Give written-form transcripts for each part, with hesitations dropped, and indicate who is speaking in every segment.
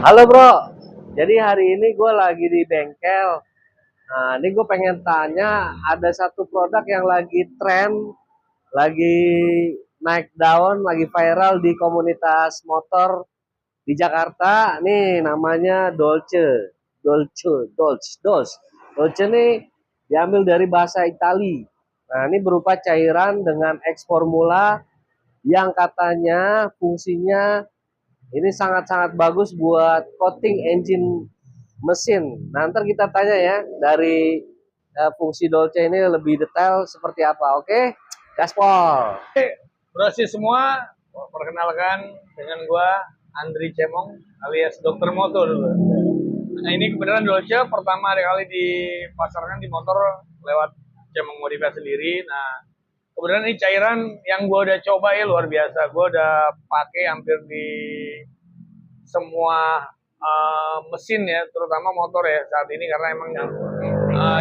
Speaker 1: Halo bro, jadi hari ini gue lagi di bengkel. Nah, ini gue pengen tanya, ada satu produk yang lagi tren, lagi naik daun, lagi viral di komunitas motor di Jakarta. Nih namanya Dolce, Dolce, Dolce, Dolce. Dolce nih diambil dari bahasa Itali. Nah, ini berupa cairan dengan eks formula yang katanya fungsinya ini sangat-sangat bagus buat coating engine mesin. Nah, ntar kita tanya ya dari fungsi Dolce ini lebih detail seperti apa. Oke, gaspol.
Speaker 2: Berhasil semua, perkenalkan dengan gua Andri Cemong alias Dokter Motor dulu. Nah ini kebenaran Dolce pertama kali dipasarkan di motor lewat Cemong Modify sendiri. Nah kebenaran ini cairan yang gua udah coba ya luar biasa. Gua udah pakai hampir di semua mesin ya, terutama motor ya saat ini karena emang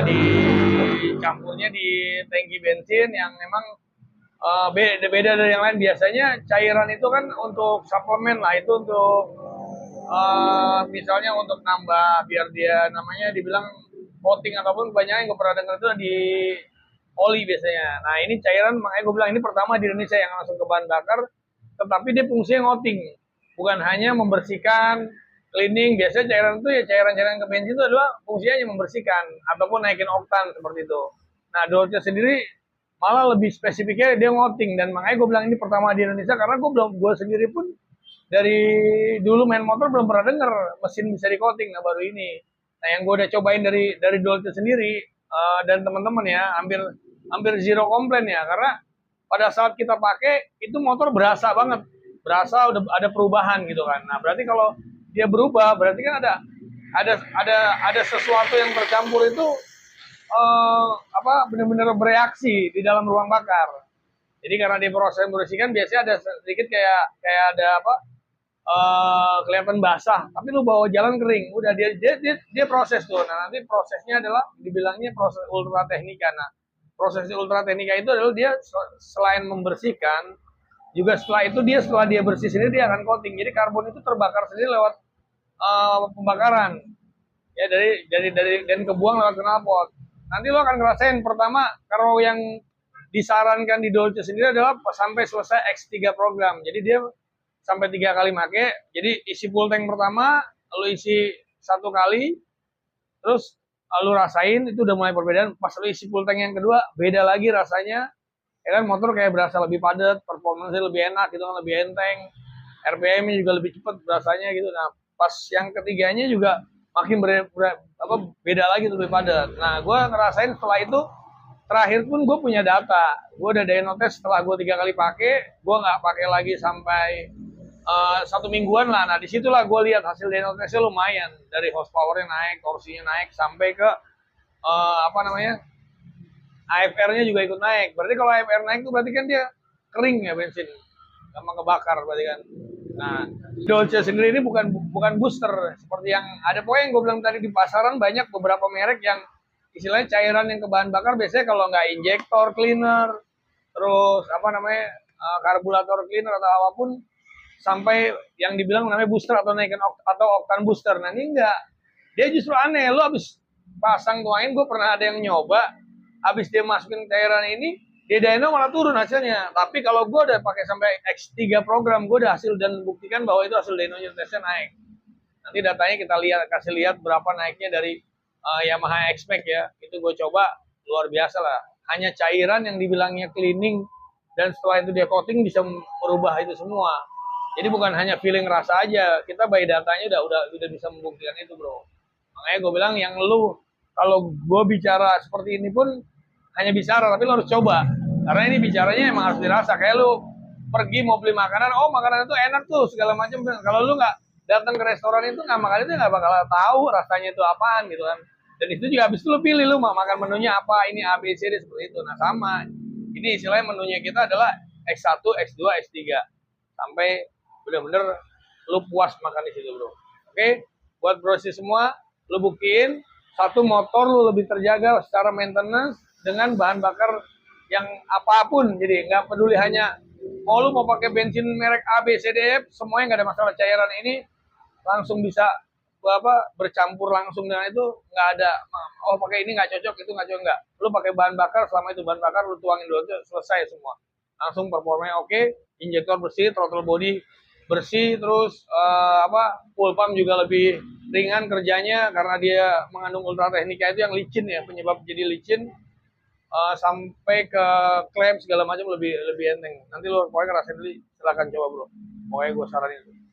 Speaker 2: dicampurnya di tangki bensin yang memang beda dari yang lain. Biasanya cairan itu kan untuk suplemen lah, itu untuk misalnya untuk nambah biar dia namanya dibilang coating ataupun kebanyakan yang gue pernah dengar itu di oli biasanya. Nah ini cairan makanya gue bilang ini pertama di Indonesia yang langsung ke bahan bakar, tetapi dia fungsinya coating, bukan hanya membersihkan cleaning. Biasanya cairan itu ya cairan-cairan ke bensin itu adalah fungsinya hanya membersihkan ataupun naikin oktan seperti itu. Nah Dolce sendiri malah lebih spesifiknya dia ngoting, dan makanya gue bilang ini pertama di Indonesia karena gue sendiri pun dari dulu main motor belum pernah denger mesin bisa di coating. Nah baru ini. Nah yang gue udah cobain dari Dolce sendiri dan teman-teman ya hampir hampir zero komplain ya, karena pada saat kita pakai itu motor berasa banget, berasa udah ada perubahan gitu kan. Nah berarti kalau dia berubah berarti kan ada sesuatu yang tercampur itu benar-benar bereaksi di dalam ruang bakar. Jadi karena di proses membersihkan biasanya ada sedikit kayak kayak ada kelihatan basah, tapi lu bawa jalan kering, udah dia proses tuh. Nah nanti prosesnya adalah dibilangnya proses ultra teknika. Nah proses ultra teknika itu adalah dia selain membersihkan, juga setelah dia bersih sendiri dia akan coating. Jadi karbon itu terbakar sendiri lewat pembakaran ya dari dan kebuang lewat knalpot. Nanti lo akan ngerasain pertama kalau yang disarankan di Dolce sendiri adalah sampai selesai X3 program. Jadi dia sampai 3 kali make. Jadi isi full tank pertama, lo isi 1 kali, terus lo rasain itu udah mulai perbedaan. Pas lo isi full tank yang kedua, beda lagi rasanya. Ya kan motor kayak berasa lebih padat, performanya lebih enak gitu kan, lebih enteng. RPM-nya juga lebih cepat rasanya gitu. Nah, pas yang ketiganya juga makin beda lagi lebih padat. Nah, gue ngerasain setelah itu terakhir pun gue punya data. Gue udah dyno-test setelah gue 3 kali pakai, gue nggak pakai lagi sampai 1 mingguan lah. Nah disitulah gue lihat hasil dyno-testnya lumayan, dari horsepowernya naik, torsinya naik, sampai ke apa namanya AFR-nya juga ikut naik. Berarti kalau AFR naik itu berarti kan dia kering ya bensin, gampang kebakar berarti kan. Nah, Dolce sendiri ini bukan bukan booster seperti yang ada poin yang gue bilang tadi. Di pasaran banyak beberapa merek yang istilahnya cairan yang ke bahan bakar biasanya kalau nggak injektor cleaner, terus apa namanya karburator cleaner atau apapun, sampai yang dibilang namanya booster atau naikin atau oktan booster. Nah ini enggak, dia justru aneh. Lo abis pasang tuain, gue pernah ada yang nyoba, abis dia masukin cairan ini di dyno malah turun hasilnya. Tapi kalau gue udah pakai sampai X3 program, gue udah hasil dan buktikan bahwa itu hasil dynonya tesnya naik. Nanti datanya kita lihat, kasih lihat berapa naiknya dari Yamaha X-Max ya. Itu gue coba luar biasa lah. Hanya cairan yang dibilangnya cleaning, dan setelah itu dia coating bisa merubah itu semua. Jadi bukan hanya feeling rasa aja, kita by datanya udah bisa membuktikan itu bro. Makanya gue bilang yang lu, kalau gue bicara seperti ini pun hanya bicara, tapi lo harus coba. Karena ini bicaranya emang harus dirasa. Kayak lu pergi mau beli makanan, oh makanan itu enak tuh segala macam. Kalau lu nggak datang ke restoran itu nggak makan itu, nggak bakal tahu rasanya itu apaan gitu kan. Dan itu juga habis itu lu pilih lu mau makan menunya apa, ini A B C D seperti itu. Nah sama, ini istilahnya menunya kita adalah X1, X2, X3 sampai bener-bener lu puas makan di situ bro. Oke, buat brosi semua, lu buktiin satu motor lu lebih terjaga secara maintenance dengan bahan bakar yang apapun. Jadi nggak peduli hanya mau lu mau pakai bensin merek A B C D F, semuanya nggak ada masalah. Cairan ini langsung bisa bercampur langsung dengan itu, nggak ada oh pakai ini nggak cocok, itu nggak cocok, nggak. Lu pakai bahan bakar, selama itu bahan bakar lu tuangin dulu aja, selesai semua. Langsung performanya oke, injektor bersih, throttle body bersih, terus full pump juga lebih ringan kerjanya karena dia mengandung ultra teknika itu yang licin ya, penyebab jadi licin. Sampai ke klaim segala macam lebih lebih enteng. Nanti lo pokoknya ngerasain dulu, silakan coba bro. Pokoknya gue saranin.